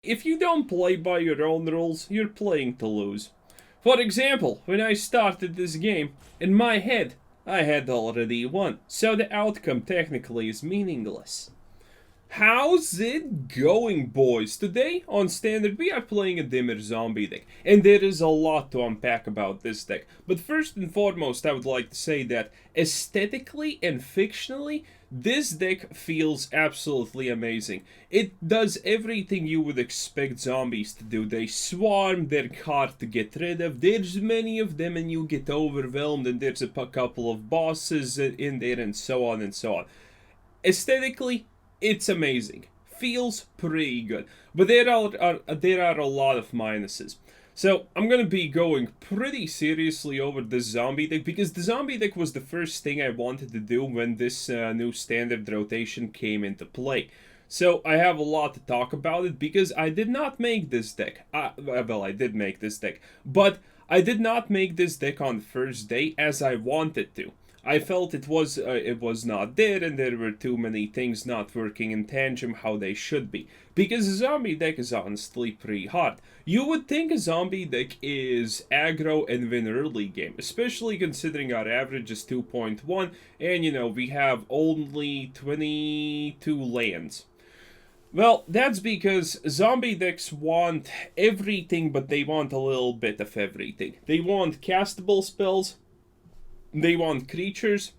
If you don't play by your own rules, you're playing to lose. For example, when I started this game, in my head, I had already won, so the outcome technically is meaningless. How's it going, boys? Today, on Standard, we are playing a Dimir Zombie deck, and there is a lot to unpack about this deck. But first and foremost, I would like to say that aesthetically and fictionally, this deck feels absolutely amazing. It does everything you would expect zombies to do. They swarm, they're hard to get rid of, there's many of them and you get overwhelmed, and there's a couple of bosses in there, and so on and so on. Aesthetically, it's amazing. Feels pretty good. But there are a lot of minuses. So I'm going to be going pretty seriously over the zombie deck, because the zombie deck was the first thing I wanted to do when this new standard rotation came into play. So I have a lot to talk about it, because I did not make this deck. Well, I did make this deck. But I did not make this deck on the first day as I wanted to. I felt it was not there, and there were too many things not working in tandem how they should be. Because a zombie deck is honestly pretty hard. You would think a zombie deck is aggro and win early game, especially considering our average is 2.1, and we have only 22 lands. Well, that's because zombie decks want everything, but they want a little bit of everything. They want castable spells, they want creatures,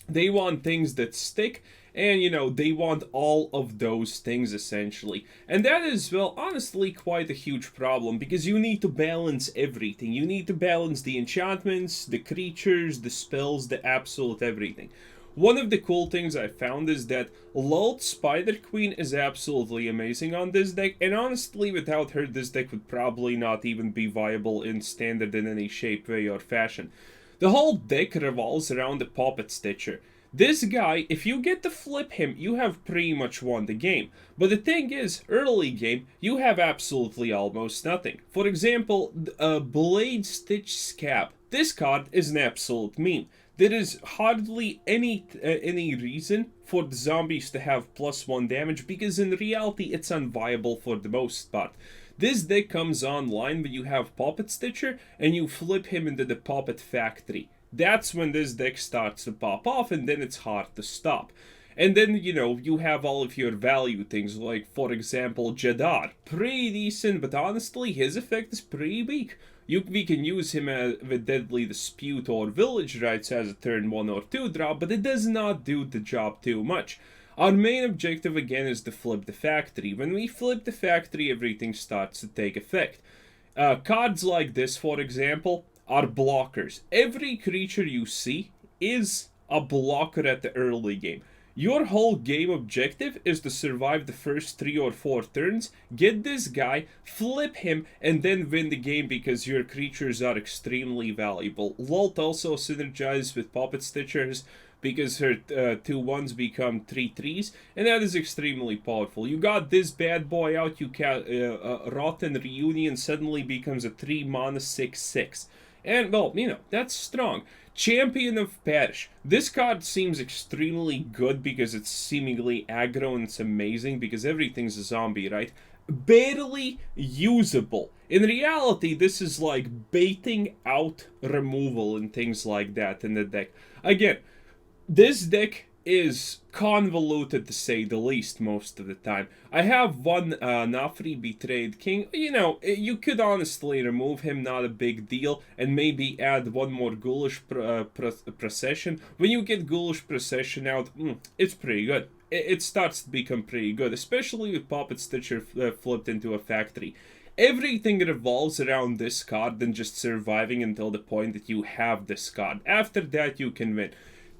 they want things that stick, and they want all of those things essentially. And that is, well, honestly quite a huge problem, because you need to balance everything. You need to balance the enchantments, the creatures, the spells, the absolute everything. One of the cool things I found is that Lolth Spider Queen is absolutely amazing on this deck, and honestly, without her, this deck would probably not even be viable in standard in any shape, way, or fashion. The whole deck revolves around the Poppet Stitcher. This guy, if you get to flip him, you have pretty much won the game. But the thing is, early game, you have absolutely almost nothing. For example, Bladestitched Skaab. This card is an absolute meme. There is hardly any reason for the zombies to have +1 damage, because in reality it's unviable for the most part. This deck comes online when you have Poppet Stitcher and you flip him into the Poppet Factory. That's when this deck starts to pop off, and then it's hard to stop. And then, you have all of your value things, like, for example, Jadar. Pretty decent, but honestly, his effect is pretty weak. We can use him with Deadly Dispute or Village Rites as a turn 1 or 2 drop, but it does not do the job too much. Our main objective again is to flip the factory. When we flip the factory, everything starts to take effect. Cards like this, for example, are blockers. Every creature you see is a blocker at the early game. Your whole game objective is to survive the first 3 or 4 turns, get this guy, flip him, and then win the game, because your creatures are extremely valuable. Lolth also synergizes with Poppet Stitchers, because her 2/1s become 3/3s, and that is extremely powerful. You got this bad boy out, Rotten Reunion suddenly becomes a 3-mana 6/6. And, well, that's strong. Champion of Parish. This card seems extremely good because it's seemingly aggro, and it's amazing because everything's a zombie, right? Barely usable. In reality, this is like baiting out removal and things like that in the deck. Again, this deck is convoluted, to say the least, most of the time. I have one Narfi Betrayed King. You could honestly remove him, not a big deal, and maybe add one more Ghoulish Procession. When you get Ghoulish Procession out, it's pretty good. It starts to become pretty good, especially with Poppet Stitcher flipped into a factory. Everything revolves around this card and just surviving until the point that you have this card. After that, you can win.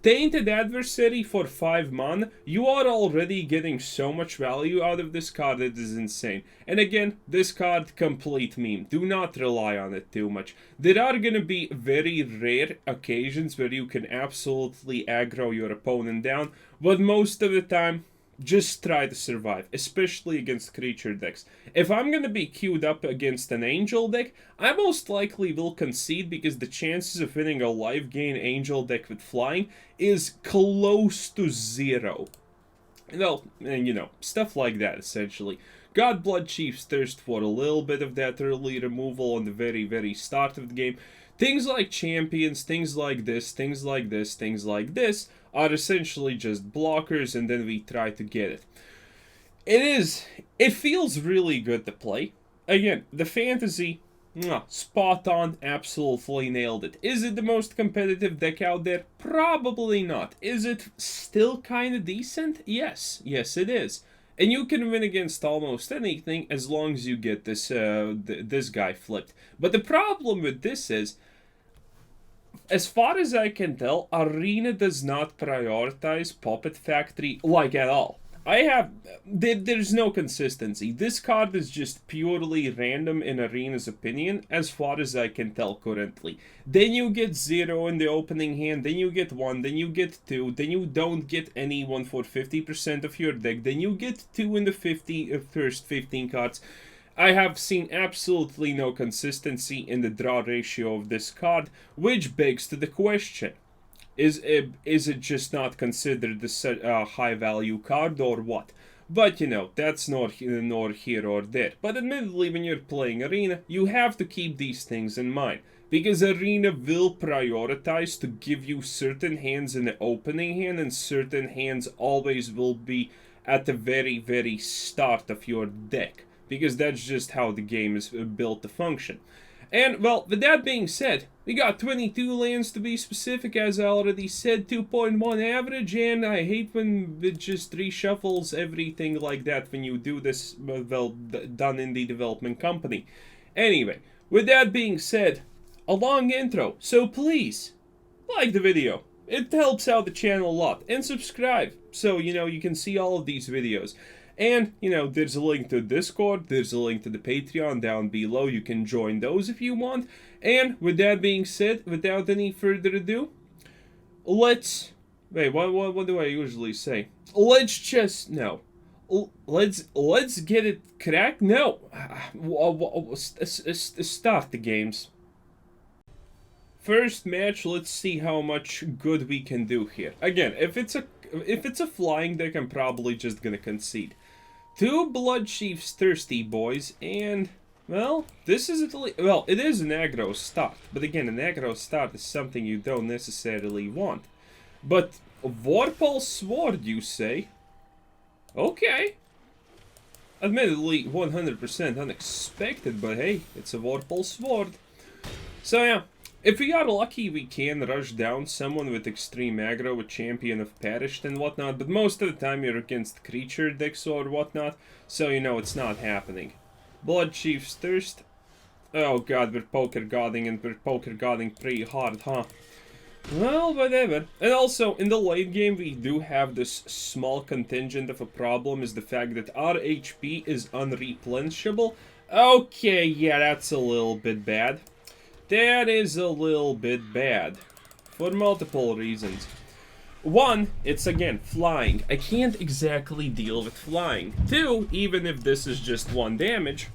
Tainted Adversary for 5 mana, you are already getting so much value out of this card, it is insane. And again, this card, complete meme. Do not rely on it too much. There are gonna be very rare occasions where you can absolutely aggro your opponent down, but most of the time, just try to survive, especially against creature decks. If I'm gonna be queued up against an angel deck, I most likely will concede, because the chances of winning a live gain angel deck with flying is close to 0. Well, and stuff like that, essentially. got Bloodchief's Thirst for a little bit of that early removal on the very, very start of the game. Things like champions, things like this, things like this, things like this are essentially just blockers, and then we try to get it. It feels really good to play. Again, the fantasy, spot on, absolutely nailed it. Is it the most competitive deck out there? Probably not. Is it still kind of decent? Yes. Yes, it is. And you can win against almost anything as long as you get this this guy flipped. But the problem with this is, as far as I can tell, Arena does not prioritize Poppet Factory like at all. There's no consistency. This card is just purely random in Arena's opinion, as far as I can tell currently. Then you get 0 in the opening hand, then you get 1, then you get 2, then you don't get anyone for 50% of your deck, then you get 2 in the first 15 cards. I have seen absolutely no consistency in the draw ratio of this card, which begs to the question. Is it just not considered a high-value card, or what? But, you know, that's nor here or there. But admittedly, when you're playing Arena, you have to keep these things in mind. Because Arena will prioritize to give you certain hands in the opening hand, and certain hands always will be at the very, very start of your deck. Because that's just how the game is built to function. And, well, with that being said, we got 22 lands to be specific, as I already said, 2.1 average, and I hate when it just reshuffles everything like that when you do this, well, done in the development company. Anyway, with that being said, a long intro, so please, like the video. It helps out the channel a lot, and subscribe, so, you know, you can see all of these videos. And, you know, there's a link to Discord, there's a link to the Patreon down below, you can join those if you want. And, with that being said, without any further ado, let's... Wait, what do I usually say? Let's just... No. Let's get it cracked? No. Start the games. First match, let's see how much good we can do here. Again, if it's a flying deck, I'm probably just gonna concede. 2 Bloodchief's Thirsty Boys, and, well, this is it is an aggro start, but again, an aggro start is something you don't necessarily want. But, Vorpal Sword, you say? Okay. Admittedly, 100% unexpected, but hey, it's a Vorpal Sword. So yeah. If we are lucky, we can rush down someone with extreme aggro, with Champion of Perished and whatnot, but most of the time you're against creature decks or whatnot, so you know it's not happening. Bloodchief's Thirst. Oh god, we're poker godding, and we're poker godding pretty hard, huh? Well, whatever. And also, in the late game, we do have this small contingent of a problem, is the fact that our HP is unreplenishable. Okay, yeah, that's a little bit bad. That is a little bit bad, for multiple reasons. One, it's again, flying. I can't exactly deal with flying. 2, even if this is just 1 damage,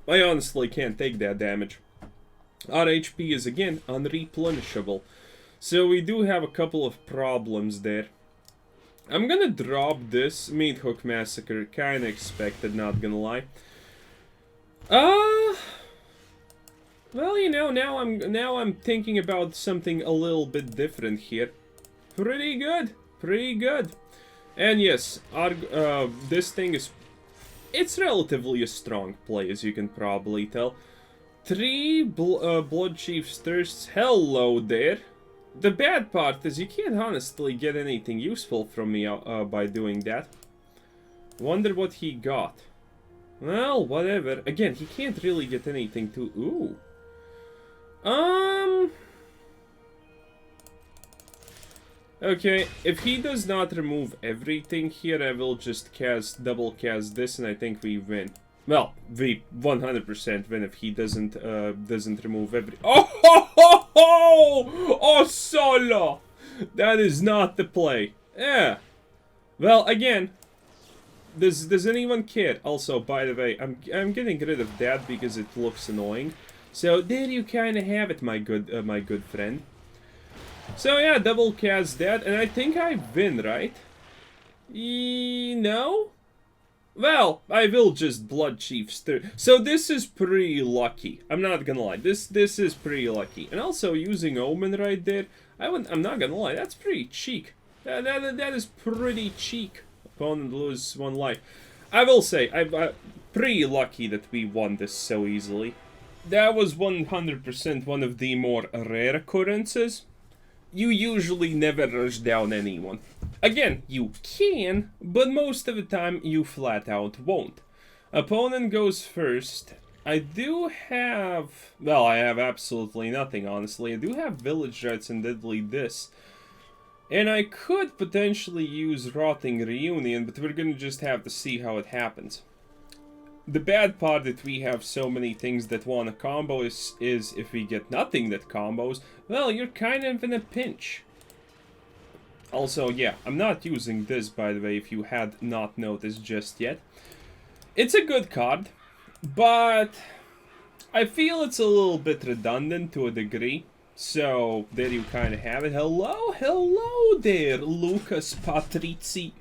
I honestly can't take that damage. Our HP is again, unreplenishable. So we do have a couple of problems there. I'm gonna drop this Meat Hook Massacre, kinda expected, not gonna lie. Well, you know, now I'm thinking about something a little bit different here. Pretty good, pretty good. And yes, this thing it's relatively a strong play, as you can probably tell. 3 Bloodchief's Thirsts, hello there. The bad part is you can't honestly get anything useful from me by doing that. Wonder what he got. Well, whatever. Again, he can't really get anything to... Ooh. Okay, if he does not remove everything here, I will just double cast this, and I think we win. Well, we 100% win if he doesn't remove every... Oh ho ho ho! Oh solo! That is not the play. Yeah. Well, again, does anyone care? Also, by the way, I'm getting rid of that because it looks annoying. So there you kind of have it, my good friend. So yeah, double cast that, and I think I win, right? No? Well, I will just Bloodchief stir. So this is pretty lucky. I'm not gonna lie. This is pretty lucky. And also using Omen right there, I'm not gonna lie. That's pretty cheek. That is pretty cheek. Opponent loses 1 life. I will say, I'm pretty lucky that we won this so easily. That was 100% one of the more rare occurrences. You usually never rush down anyone. Again, you can, but most of the time you flat out won't. Opponent goes first. I do have... well, I have absolutely nothing, honestly. I do have Village Rites and Deadly this. And I could potentially use Rotting Reunion, but we're gonna just have to see how it happens. The bad part that we have so many things that want to combo is if we get nothing that combos, well, you're kind of in a pinch. Also, yeah, I'm not using this, by the way, if you had not noticed just yet. It's a good card, but I feel it's a little bit redundant to a degree. So, there you kind of have it. Hello there, Lucas Patrizi.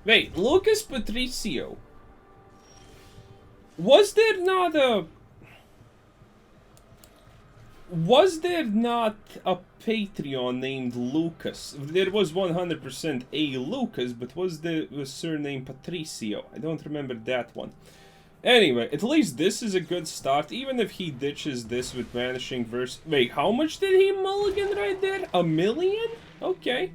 Wait, Lucas Patricio. Was there not a Patreon named Lucas? There was 100% a Lucas, but was the surname Patricio? I don't remember that one. Anyway, at least this is a good start, even if he ditches this with Vanishing Verse. Wait, how much did he mulligan right there? 1 million? Okay.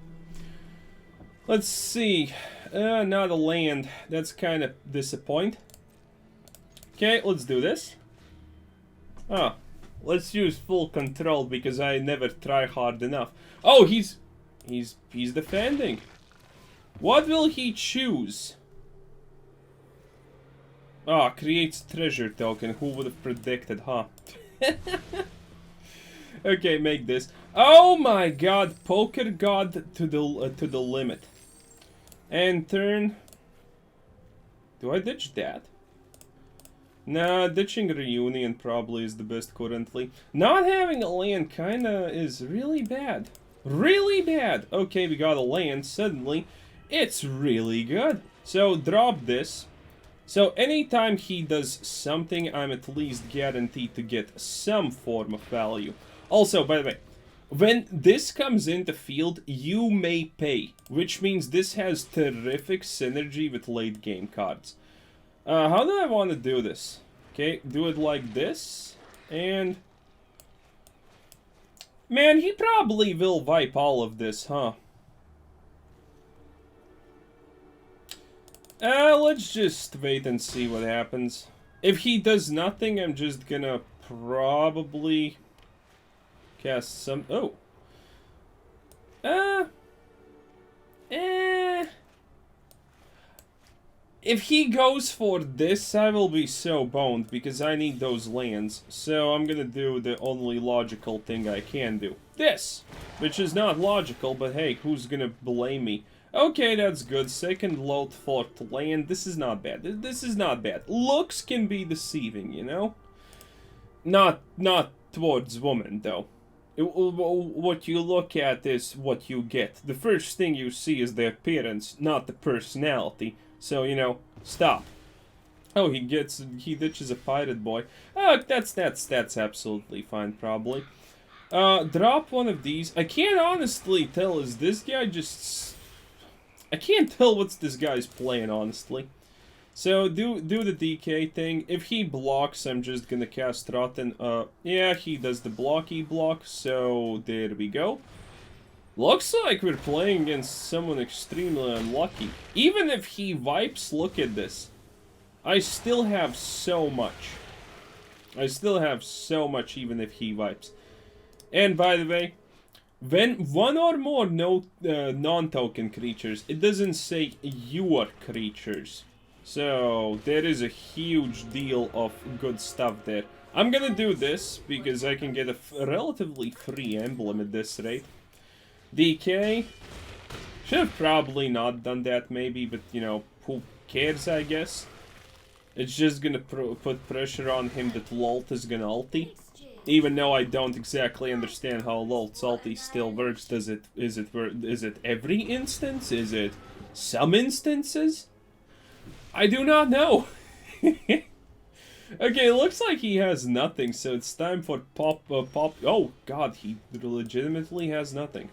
Let's see. Not a land. That's kind of disappointing. Okay, let's do this. Ah, let's use full control because I never try hard enough. Oh, he's defending. What will he choose? Ah, creates treasure token. Who would have predicted, huh? Okay, make this. Oh my god, Poker God to the limit. And turn. Do I ditch that? Nah, ditching Reunion probably is the best currently. Not having a land kinda is really bad. Really bad! Okay, we got a land, suddenly. It's really good. So, drop this. So, anytime he does something, I'm at least guaranteed to get some form of value. Also, by the way, when this comes into field, you may pay. Which means this has terrific synergy with late game cards. How do I want to do this? Okay, do it like this, and... man, he probably will wipe all of this, huh? Let's just wait and see what happens. If he does nothing, I'm just gonna probably cast some... oh. If he goes for this, I will be so boned, because I need those lands. So I'm gonna do the only logical thing I can do. This! Which is not logical, but hey, who's gonna blame me? Okay, that's good. Second Lolth, fourth land. This is not bad. This is not bad. Looks can be deceiving, you know? Not towards women, though. What you look at is what you get. The first thing you see is the appearance, not the personality. So, you know, stop. Oh, he ditches a pirate boy. Oh, that's absolutely fine, probably. Drop one of these. I can't honestly tell, is this guy just... I can't tell what's this guy's playing, honestly. So, do the DK thing. If he blocks, I'm just gonna cast Rotten. Yeah, he does the blocky block, so there we go. Looks like we're playing against someone extremely unlucky. Even if he wipes, look at this. I still have so much. I still have so much even if he wipes. And by the way, when one or more non-token creatures, it doesn't say your creatures. So there is a huge deal of good stuff there. I'm gonna do this because I can get a relatively free emblem at this rate. DK. Should have probably not done that maybe, but you know, who cares, I guess. It's just gonna put pressure on him that Lolth is gonna ulti. Even though I don't exactly understand how Lolth's ulti still works. Is it every instance? Is it some instances? I do not know. Okay, looks like he has nothing, so it's time for pop. Oh God, he legitimately has nothing.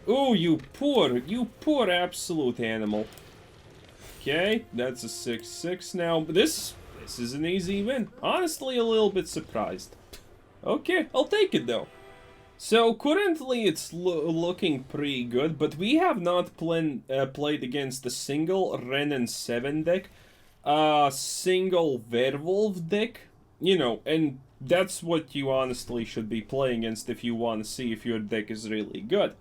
Ooh, you poor absolute animal. Okay, that's a 6-6 now. This is an easy win. Honestly, a little bit surprised. Okay, I'll take it though. So currently it's looking pretty good, but we have not played against a single Ren and 7 deck, a single Werewolf deck, you know, and that's what you honestly should be playing against if you want to see if your deck is really good.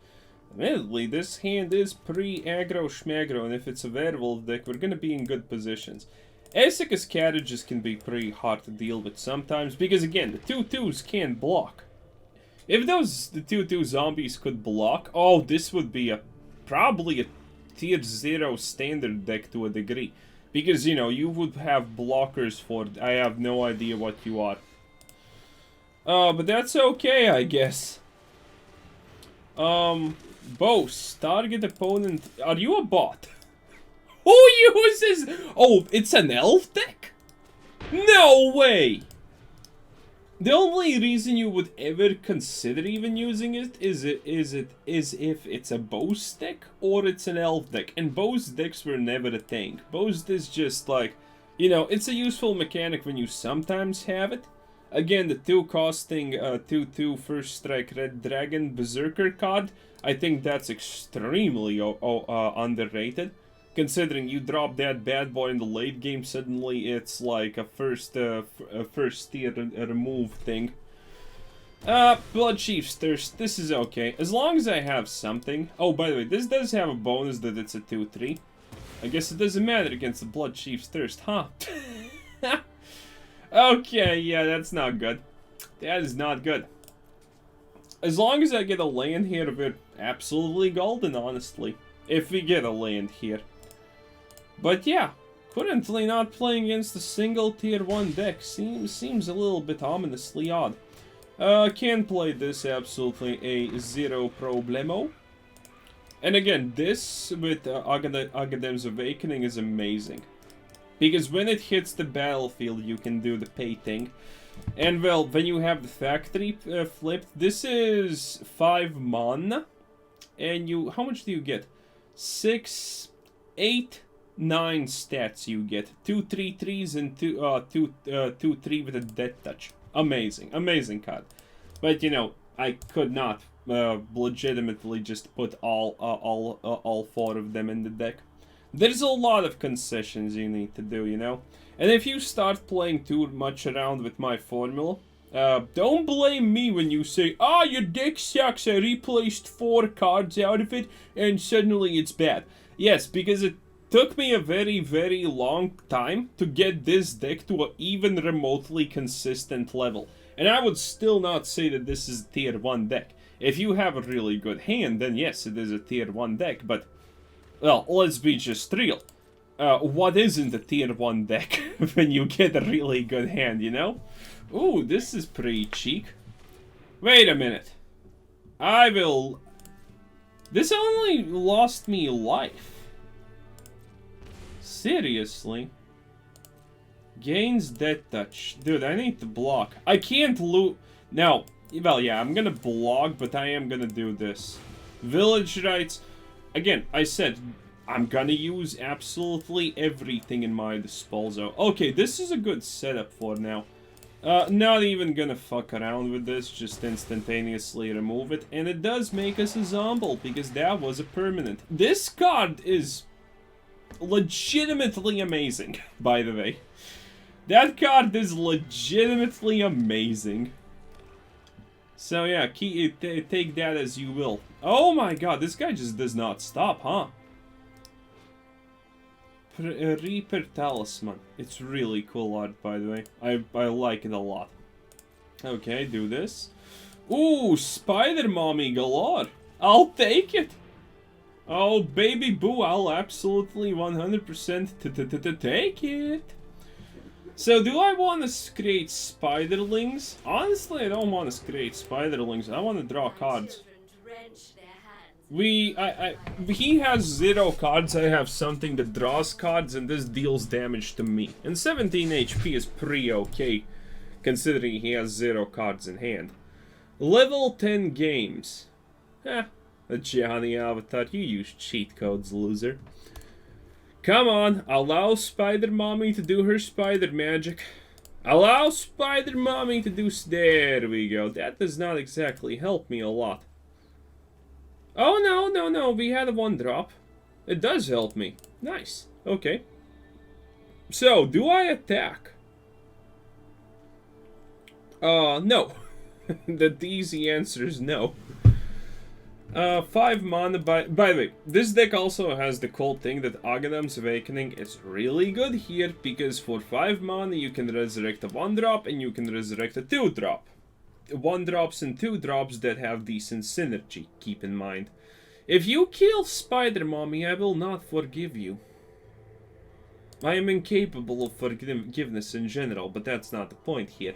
Admittedly, this hand is pretty aggro schmaggro, and if it's a Werewolf deck, we're gonna be in good positions. Esseka's Carriages can be pretty hard to deal with sometimes, because again, the 2/2s can't block. If the 2/2 zombies could block, oh, this would be probably a tier 0 standard deck to a degree. Because, you know, you would have blockers for, I have no idea what you are. But that's okay, I guess. Boss, target opponent, are you a bot? Who uses, oh, it's an elf deck? No way! The only reason you would ever consider even using it is if it's a boss deck or it's an elf deck. And boss decks were never a thing. Boss is just like, you know, it's a useful mechanic when you sometimes have it. Again, the 2 costing 2/2 first strike red dragon berserker card, I think that's extremely underrated. Considering you drop that bad boy in the late game, suddenly it's like a first tier remove thing. Bloodchief's Thirst, this is okay. As long as I have something. Oh, by the way, this does have a bonus that it's a 2/3. I guess it doesn't matter against the Bloodchief's Thirst, huh? Okay, yeah, that's not good. That is not good. As long as I get a land here, we're absolutely golden, honestly. If we get a land here. But yeah, currently not playing against a single tier 1 deck seems a little bit ominously odd. Can play this absolutely a zero problemo. And again, this with Agadeem's Awakening is amazing. Because when it hits the battlefield, you can do the pay thing. And well, when you have the factory flipped, this is 5 mana. And you, how much do you get? 6, 8, 9 stats you get. 2 3/3s and 2 3 with a death touch. Amazing, amazing card. But you know, I could not legitimately just put all 4 of them in the deck. There's a lot of concessions you need to do, you know? And if you start playing too much around with my formula, don't blame me when you say, "Ah, your deck sucks, I replaced 4 cards out of it, and suddenly it's bad." Yes, because it took me a very, very long time to get this deck to an even remotely consistent level. And I would still not say that this is a tier 1 deck. If you have a really good hand, then yes, it is a tier 1 deck, but... well, let's be just real. What isn't a tier 1 deck when you get a really good hand, you know? Ooh, this is pretty cheek. Wait a minute. I will... this only lost me life. Seriously? Gains death touch. Dude, I need to block. I can't loot... now, well, yeah, I'm gonna block, but I am gonna do this. Village Rites... again, I said, I'm gonna use absolutely everything in my disposal. Okay, this is a good setup for now. Not even gonna fuck around with this, just instantaneously remove it. And it does make us a zombie, because that was a permanent. This card is legitimately amazing, by the way. That card is legitimately amazing. So yeah, take that as you will. Oh my god, this guy just does not stop, huh? Reaper Talisman. It's really cool art, by the way. I like it a lot. Okay, do this. Ooh, Spider Mommy galore. I'll take it. Oh, baby boo, I'll absolutely 100% take it. So, do I want to create spiderlings? Honestly, I don't want to create spiderlings. I want to draw cards. He has 0 cards, I have something that draws cards, and this deals damage to me. And 17 HP is pretty okay, considering he has 0 cards in hand. Level 10 games. A Johnny Avatar, you use cheat codes, loser. Come on, allow Spider Mommy to do her spider magic. Allow Spider Mommy to do... There we go. That does not exactly help me a lot. Oh, no, we had a 1-drop. It does help me. Nice. Okay. So, do I attack? No. The easy answer is no. 5 mana by the way, this deck also has the cool thing that Agadeem's Awakening is really good here, because for 5 mana you can resurrect a 1-drop and you can resurrect a 2-drop. 1-drops and 2-drops that have decent synergy, keep in mind. If you kill Spider Mommy, I will not forgive you. I am incapable of forgiveness in general, but that's not the point here.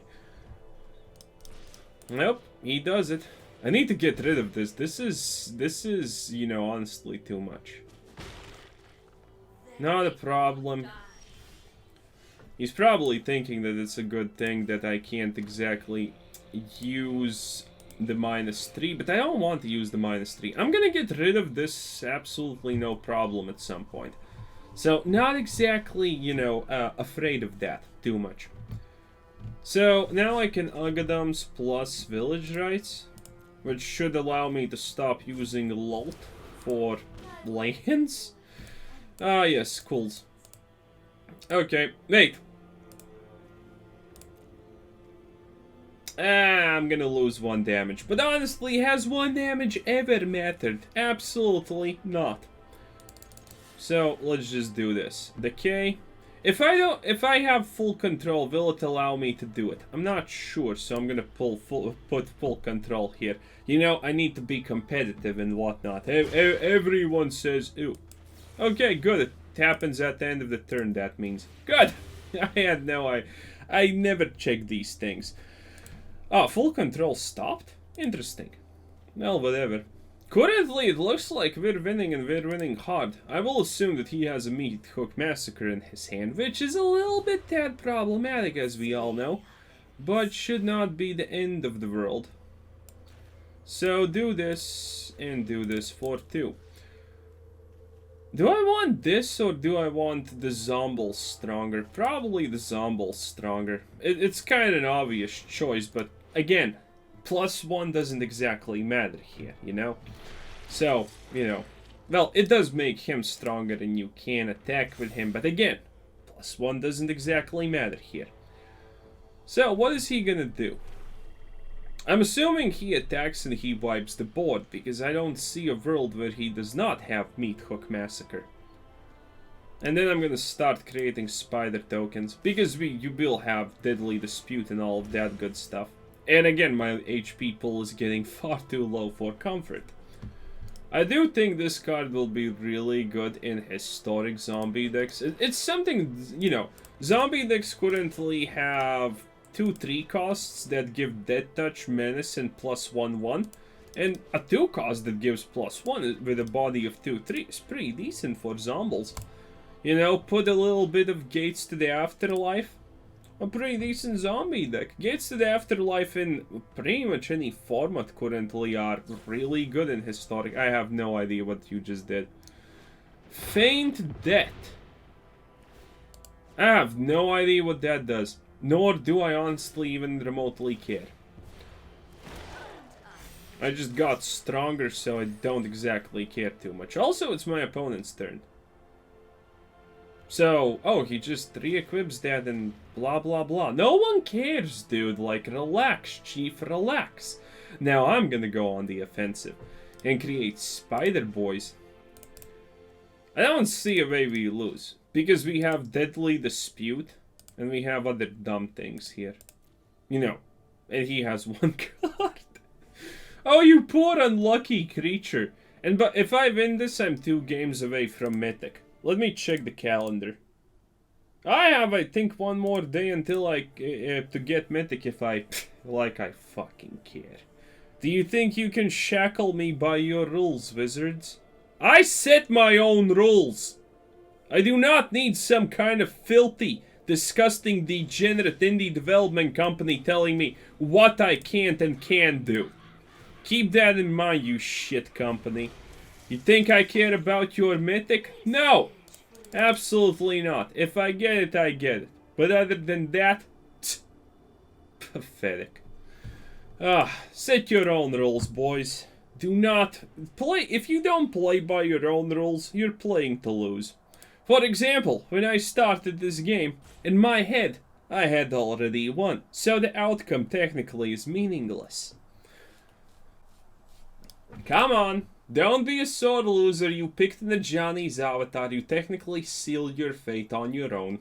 Nope, he does it. I need to get rid of this. This is, you know, honestly too much. Not a problem. He's probably thinking that it's a good thing that I can't exactly use the -3, but I don't want to use the -3. I'm gonna get rid of this absolutely no problem at some point. So, not exactly, you know, afraid of that too much. So, now I can Agadeem's plus Village Rites, which should allow me to stop using Lolth for lands. Ah, yes, cool. Okay, wait. I'm gonna lose 1 damage. But honestly, has 1 damage ever mattered? Absolutely not. So, let's just do this. Decay. If I have full control, will it allow me to do it? I'm not sure, so I'm gonna put full control here. You know, I need to be competitive and whatnot. Everyone says, ew. Okay, good. It happens at the end of the turn, that means. Good! I never check these things. Oh, full control stopped? Interesting. Well, whatever. Currently, it looks like we're winning, and we're winning hard. I will assume that he has a Mythic Massacre in his hand, which is a little bit tad problematic, as we all know, but should not be the end of the world. So, do this, and do this for 2. Do I want this, or do I want the Zomble stronger? Probably the Zomble stronger. It's kind of an obvious choice, but again, +1 doesn't exactly matter here, you know? So, you know, well, it does make him stronger and you can attack with him, but again, +1 doesn't exactly matter here. So, what is he gonna do? I'm assuming he attacks and he wipes the board, because I don't see a world where he does not have Meathook Massacre. And then I'm gonna start creating spider tokens, because you will have Deadly Dispute and all of that good stuff. And again, my HP pool is getting far too low for comfort. I do think this card will be really good in historic zombie decks. It's something, you know, zombie decks currently have 2/3 costs that give Death Touch, Menace, and +1/1. And a 2 cost that gives +1 with a body of 2/3 is pretty decent for zombies. You know, put a little bit of Gates to the Afterlife. A pretty decent zombie deck. Gates to the Afterlife in pretty much any format currently are really good in historic. I have no idea what you just did. Faint Death. I have no idea what that does. Nor do I honestly even remotely care. I just got stronger, so I don't exactly care too much. Also, it's my opponent's turn. So, oh, he just re-equips that and blah blah blah. No one cares, dude. Like, relax, Chief, relax. Now I'm gonna go on the offensive and create Spider Boys. I don't see a way we lose, because we have Deadly Dispute and we have other dumb things here. You know, and he has 1 card. Oh, you poor unlucky creature. But if I win this, I'm 2 games away from Mythic. Let me check the calendar. I have, I think, 1 more day until I to get Mythic if I like I fucking care. Do you think you can shackle me by your rules, wizards? I set my own rules! I do not need some kind of filthy, disgusting, degenerate indie development company telling me what I can't and can do. Keep that in mind, you shit company. You think I care about your mythic? No! Absolutely not. If I get it, I get it. But other than that, pathetic. Set your own rules, boys. Do not play. If you don't play by your own rules, you're playing to lose. For example, when I started this game, in my head, I had already won, so the outcome technically is meaningless. Come on, don't be a sore loser. You picked the Johnny's avatar. You technically sealed your fate on your own.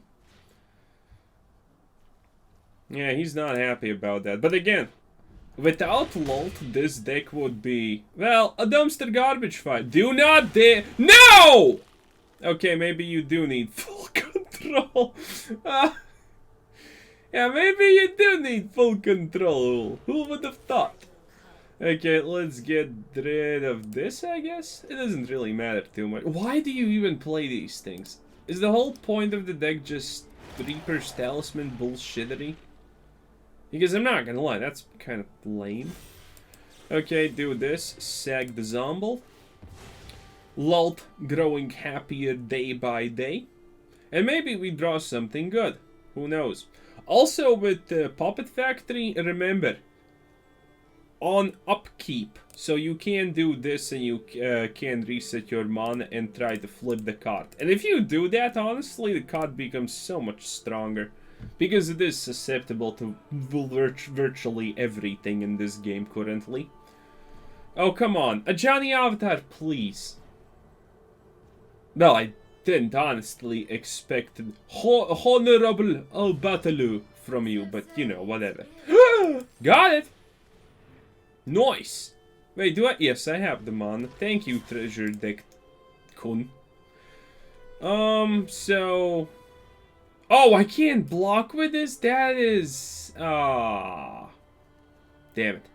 Yeah, he's not happy about that. But again, without Lolth, this deck would be, well, a dumpster garbage fight. Do not dare. No! Okay, maybe you do need full control. Yeah, maybe you do need full control. Who would have thought? Okay, let's get rid of this, I guess. It doesn't really matter too much. Why do you even play these things? Is the whole point of the deck just Reaper's Talisman bullshittery? Because I'm not gonna lie, that's kind of lame. Okay, do this. Sag the Zombie. Lolth growing happier day by day. And maybe we draw something good. Who knows? Also with the Poppet Factory, remember, on upkeep. So you can do this and you can reset your mana and try to flip the card. And if you do that, honestly, the card becomes so much stronger. Because it is susceptible to virtually everything in this game currently. Oh, come on. A Johnny Avatar, please. Well, I didn't honestly expect honorable Bataloo from you, but you know, whatever. Got it! Nice! Wait, do I? Yes, I have the mana. Thank you, Treasure Deck Kun. So... Oh, I can't block with this? That is... Damn it.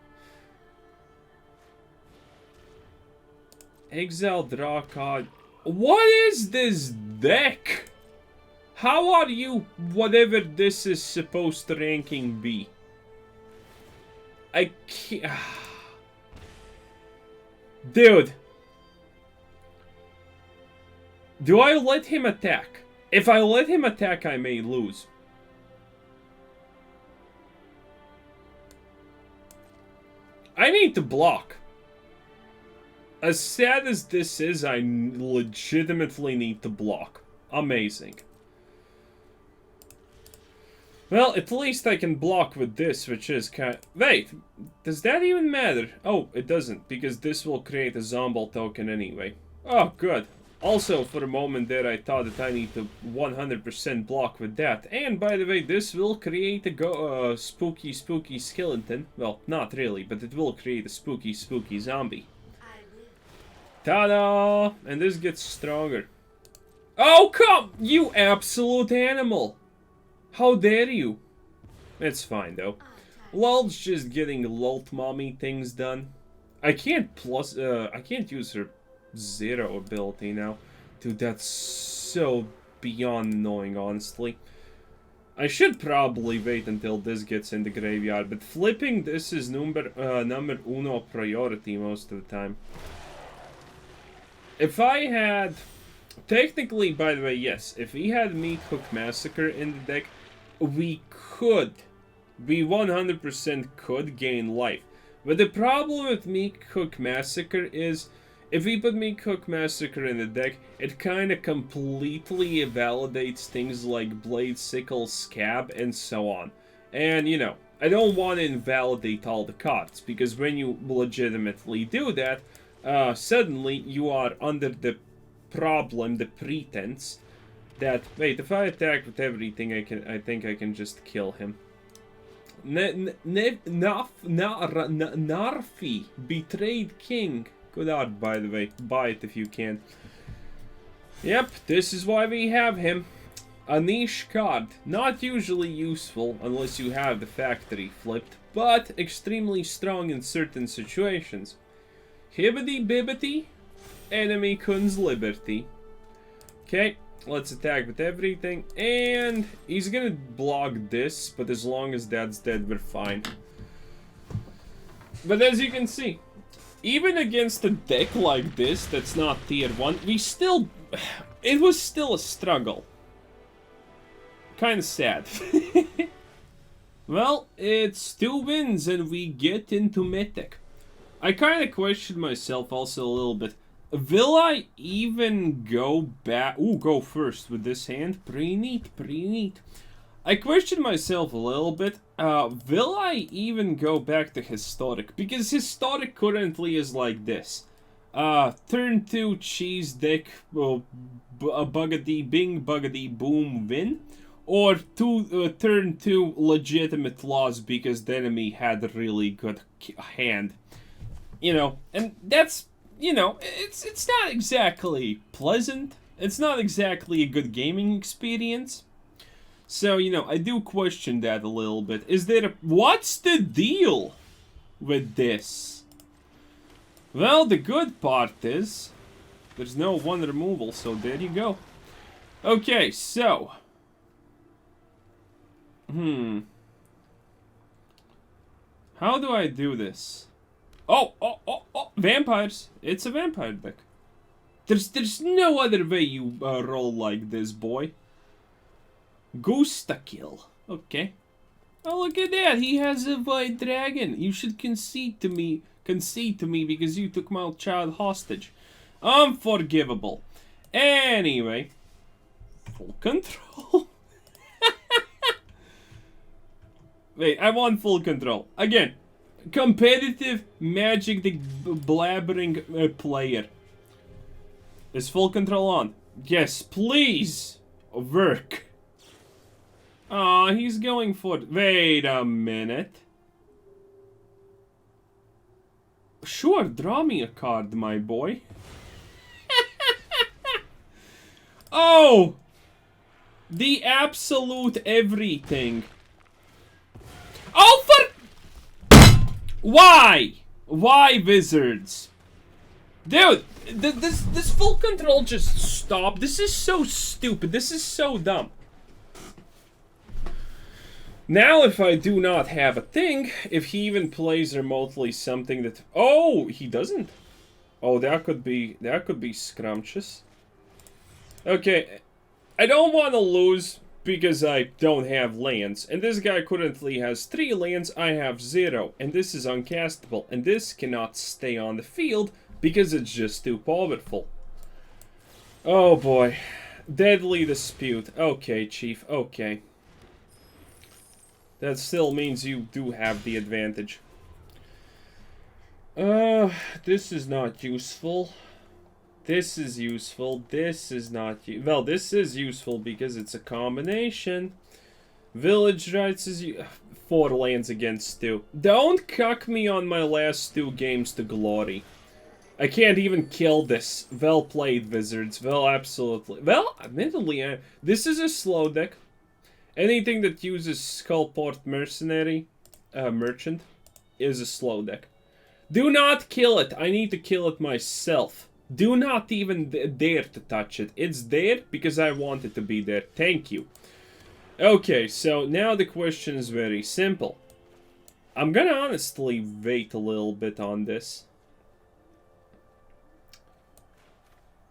Exile, draw card. What is this deck? How are you, whatever this is supposed to ranking be? I can't... Dude. Do I let him attack? If I let him attack, I may lose. I need to block. As sad as this is, I legitimately need to block. Amazing. Well, at least I can block with this, which is kind of... Wait, does that even matter? Oh, it doesn't, because this will create a Zombie token anyway. Oh, good. Also, for a moment there, I thought that I need to 100% block with that. And, by the way, this will create a spooky skeleton. Well, not really, but it will create a spooky zombie. Ta-da! And this gets stronger. Oh, come! You absolute animal! How dare you? It's fine, though. Lolth's just getting Lolth mommy things done. I can't use her Zero ability now. Dude, that's so beyond annoying, honestly. I should probably wait until this gets in the graveyard, but flipping this is number uno priority most of the time. If I had... Technically, by the way, yes, if we had Meat Hook Massacre in the deck, we 100% could gain life. But the problem with Meat Hook Massacre is, if we put Meat Hook Massacre in the deck, it kind of completely invalidates things like Blade, Sickle, Scab, and so on. And, you know, I don't want to invalidate all the cards, because when you legitimately do that, suddenly you are under the problem, the pretense, that, wait, if I attack with everything, I think I can just kill him. Narfi, Betrayed King. Good art, by the way. Buy it if you can. Yep, this is why we have him. A niche card, not usually useful unless you have the factory flipped, but extremely strong in certain situations. Hibbity bibbity, enemy Kun's Liberty. Okay, let's attack with everything, and he's gonna block this, but as long as that's dead, we're fine. But as you can see, even against a deck like this that's not tier 1, it was still a struggle. Kinda sad. Well, it's 2 wins and we get into mythic. I kinda questioned myself also a little bit. Will I even go back? Ooh, go first with this hand. Pretty neat, pretty neat. I questioned myself a little bit. Will I even go back to historic? Because historic currently is like this. Turn 2 cheese deck, buggity bing, buggity boom, win. Or turn 2 legitimate loss because the enemy had a really good hand. You know, and that's, you know, it's not exactly pleasant. It's not exactly a good gaming experience. So, you know, I do question that a little bit. What's the deal with this? Well, the good part is there's no 1 removal, so there you go. Okay, so how do I do this? Oh, vampires. It's a vampire deck. There's no other way you roll like this, boy. Ghoulcaller. Okay. Oh, look at that. He has a white dragon. You should concede to me because you took my child hostage. Unforgivable. Anyway. Full control. Wait, I want full control. Again, competitive Magic the blabbering player. Is full control on? Yes, please. Work. Aw, he's going for it. Wait a minute. Sure, draw me a card, my boy. Oh! The absolute everything. Oh, why? Why, wizards? Dude, this full control just stopped. This is so stupid. This is so dumb. Now, if I do not have a thing, if he even plays remotely something that... Oh, he doesn't. Oh, that could be scrumptious. Okay, I don't want to lose because I don't have lands. And this guy currently has 3 lands, I have 0. And this is uncastable. And this cannot stay on the field because it's just too powerful. Oh boy. Deadly Dispute. Okay, Chief, okay. That still means you do have the advantage. This is not useful. This is useful. This is not... Well, this is useful because it's a combination. Village Rites is... 4 lands against 2. Don't cuck me on my last 2 games to glory. I can't even kill this. Well played, Wizards. Well, absolutely. Well, admittedly, this is a slow deck. Anything that uses Skullport Mercenary, Merchant, is a slow deck. Do not kill it. I need to kill it myself. Do not even dare to touch it. It's there because I want it to be there. Thank you. Okay, so now the question is very simple. I'm gonna honestly wait a little bit on this.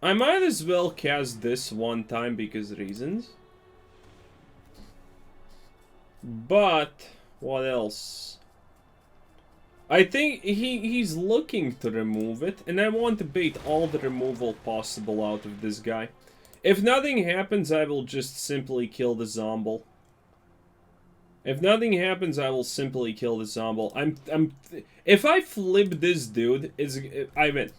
I might as well cast this one time because reasons. But what else? I think he's looking to remove it, and I want to bait all the removal possible out of this guy. If nothing happens, I will just simply kill the zombie. If nothing happens, I will simply kill the zombie. If I flip this dude, I win.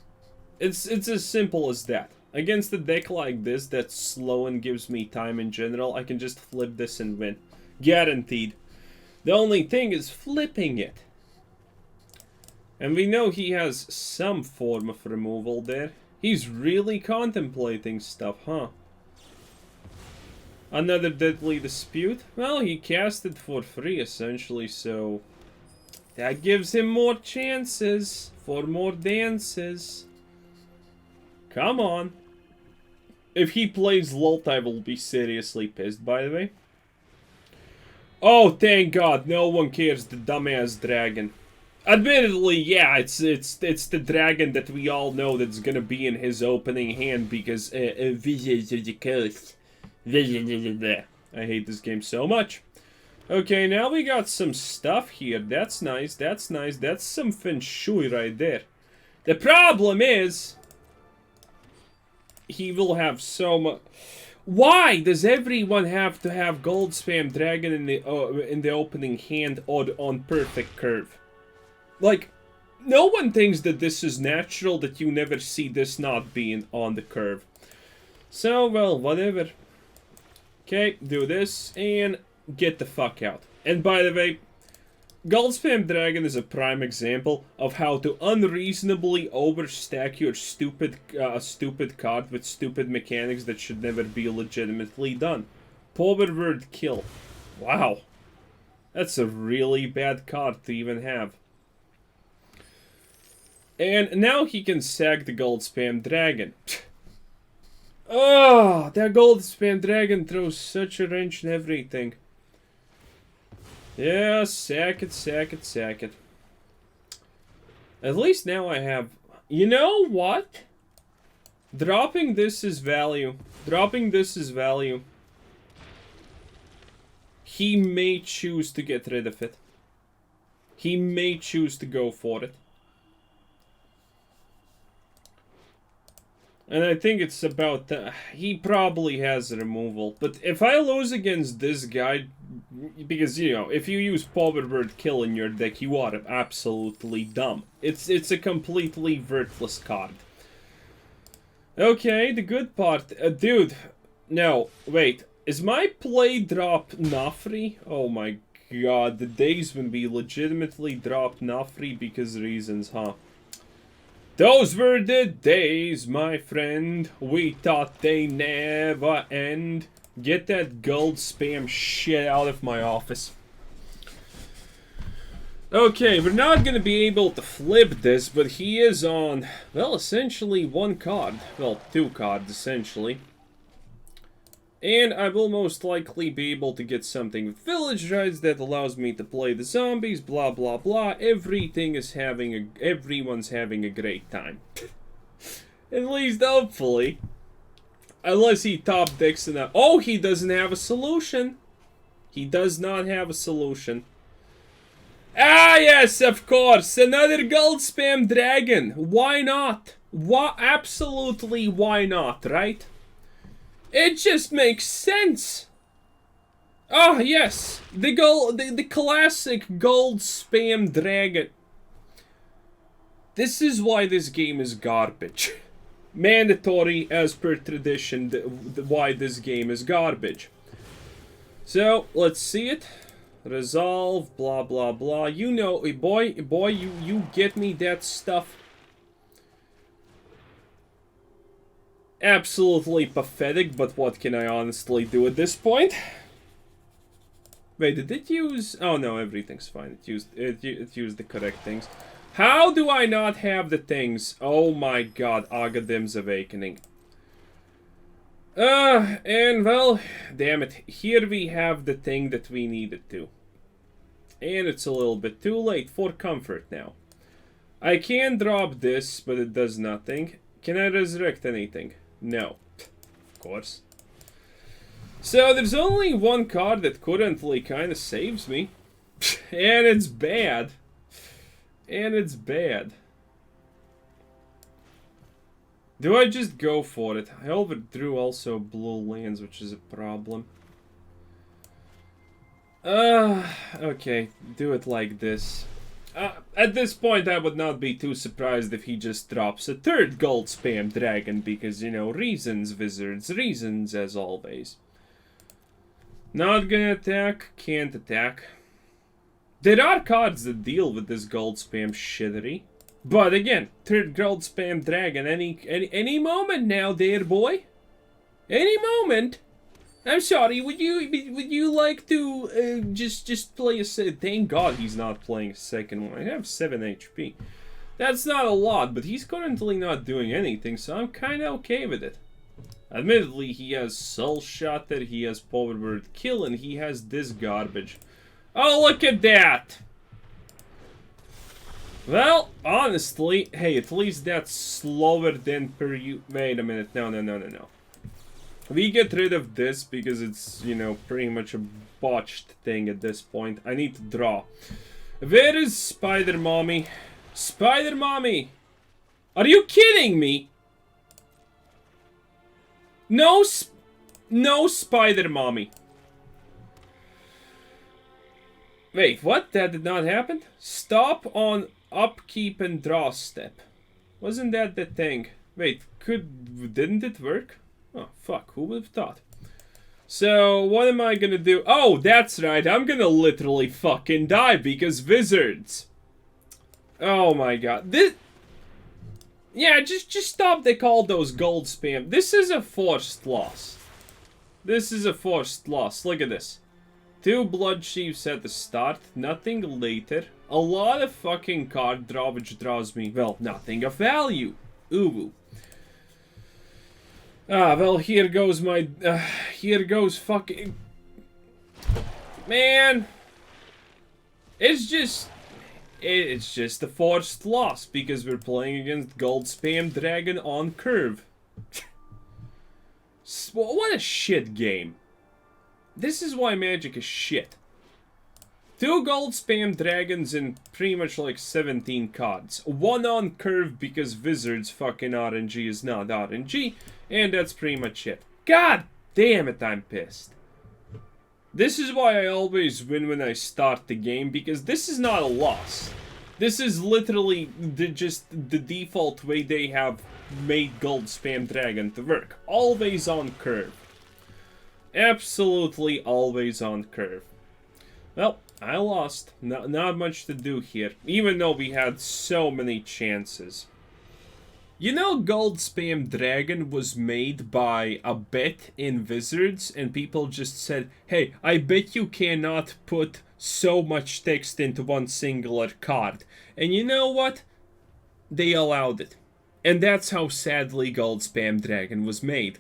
It's as simple as that. Against a deck like this that's slow and gives me time in general, I can just flip this and win. Guaranteed. The only thing is flipping it. And we know he has some form of removal there. He's really contemplating stuff, huh? Another Deadly Dispute. Well, he cast it for free, essentially, so... that gives him more chances for more dances. Come on. If he plays Lolth, I will be seriously pissed, by the way. Oh, thank God, no one cares, the dumbass dragon. Admittedly, yeah, it's the dragon that we all know that's gonna be in his opening hand because Visions of the Coast. I hate this game so much. Okay, now we got some stuff here. That's nice, that's nice. That's some feng shui right there. The problem is, he will have so much... Why does everyone have to have gold spam dragon in the opening hand or on perfect curve? Like, no one thinks that this is natural, that you never see this not being on the curve. So, well, whatever. Okay, do this and get the fuck out. And by the way, Gold Spam Dragon is a prime example of how to unreasonably overstack your stupid card with stupid mechanics that should never be legitimately done. Power Word Kill. Wow. That's a really bad card to even have. And now he can sack the Gold Spam Dragon. Oh, that Gold Spam Dragon throws such a wrench in everything. Yeah, sack it, sack it, sack it. At least now I have... You know what? Dropping this is value. Dropping this is value. He may choose to get rid of it. He may choose to go for it. And I think it's about... he probably has a removal. But if I lose against this guy... Because, you know, if you use Power Word Kill in your deck, you are absolutely dumb. It's a completely worthless card. Okay, the good part... dude, no, wait. Is my play drop Narfi? Oh my god, the days when we legitimately dropped Narfi because reasons, huh? Those were the days, my friend. We thought they never end. Get that gold spam shit out of my office. Okay, we're not gonna be able to flip this, but he is on, well, essentially one card. Well, two cards, essentially. And I will most likely be able to get something with Village Rites that allows me to play the zombies, blah blah blah. Everyone's having a great time. At least hopefully. Unless he top decks enough. Oh, he doesn't have a solution. He does not have a solution. Ah, yes, of course. Another gold spam dragon. Why not? Absolutely why not, right? It just makes sense. Oh, yes. The classic gold spam dragon. This is why this game is garbage. Mandatory, as per tradition, why this game is garbage. So, let's see it. Resolve, blah, blah, blah. You know, boy, you get me that stuff. Absolutely pathetic, but what can I honestly do at this point? Wait, did it use... Oh no, everything's fine. It used the correct things. How do I not have the things? Oh my god, Agadeem's Awakening. And well, damn it. Here we have the thing that we needed to. And it's a little bit too late for comfort now. I can drop this, but it does nothing. Can I resurrect anything? No. Of course. So there's only one card that currently kind of saves me. And it's bad. And it's bad. Do I just go for it? I overdrew also blue lands, which is a problem. Okay, do it like this. At this point, I would not be too surprised if he just drops a third gold spam dragon, because, you know, reasons, wizards, reasons as always. Not gonna attack, can't attack. There are cards that deal with this gold spam shittery. But again, third gold spam dragon any moment now, dear boy. Any moment. I'm sorry, would you like to just play a thank God he's not playing a second one. I have 7 HP. That's not a lot, but he's currently not doing anything, so I'm kinda okay with it. Admittedly, he has Soul Shattered, he has Power Word Kill, and he has this garbage. Oh, look at that! Well, honestly, hey, at least that's slower than per you. Wait a minute, no. We get rid of this because it's, you know, pretty much a botched thing at this point. I need to draw. Where is Spider Mommy? Spider Mommy! Are you kidding me? No Spider Mommy. Wait, what? That did not happen? Stop on upkeep and draw step. Wasn't that the thing? Wait, didn't it work? Oh, fuck, who would have thought? So, what am I gonna do? Oh, that's right, I'm gonna literally fucking die because wizards. Oh my god. Yeah, just stop they call those gold spam. This is a forced loss. This is a forced loss. Look at this. 2 Bloodchiefs at the start, nothing later. A lot of fucking card draw, which draws me, well, nothing of value. Ooh. Ah, well, here goes my, here goes fucking... Man! It's just a forced loss, because we're playing against Gold Spam Dragon on curve. What a shit game. This is why Magic is shit. 2 Gold Spam Dragons and pretty much like 17 cards. 1 on curve because Wizards fucking RNG is not RNG. And that's pretty much it. God damn it, I'm pissed. This is why I always win when I start the game, because this is not a loss. This is literally just the default way they have made Gold Spam Dragon to work. Always on curve. Absolutely always on curve. Well, I lost. Not much to do here, even though we had so many chances. You know, Gold Spam Dragon was made by a bet in Wizards, and people just said, hey, I bet you cannot put so much text into one singular card. And you know what? They allowed it. And that's how sadly Gold Spam Dragon was made.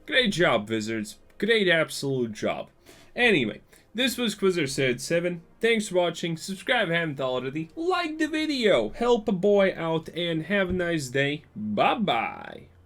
Great job, Wizards. Great absolute job. Anyway, this was Quizzer7. Thanks for watching. Subscribe if you haven't already. Like the video. Help a boy out and have a nice day. Bye-bye.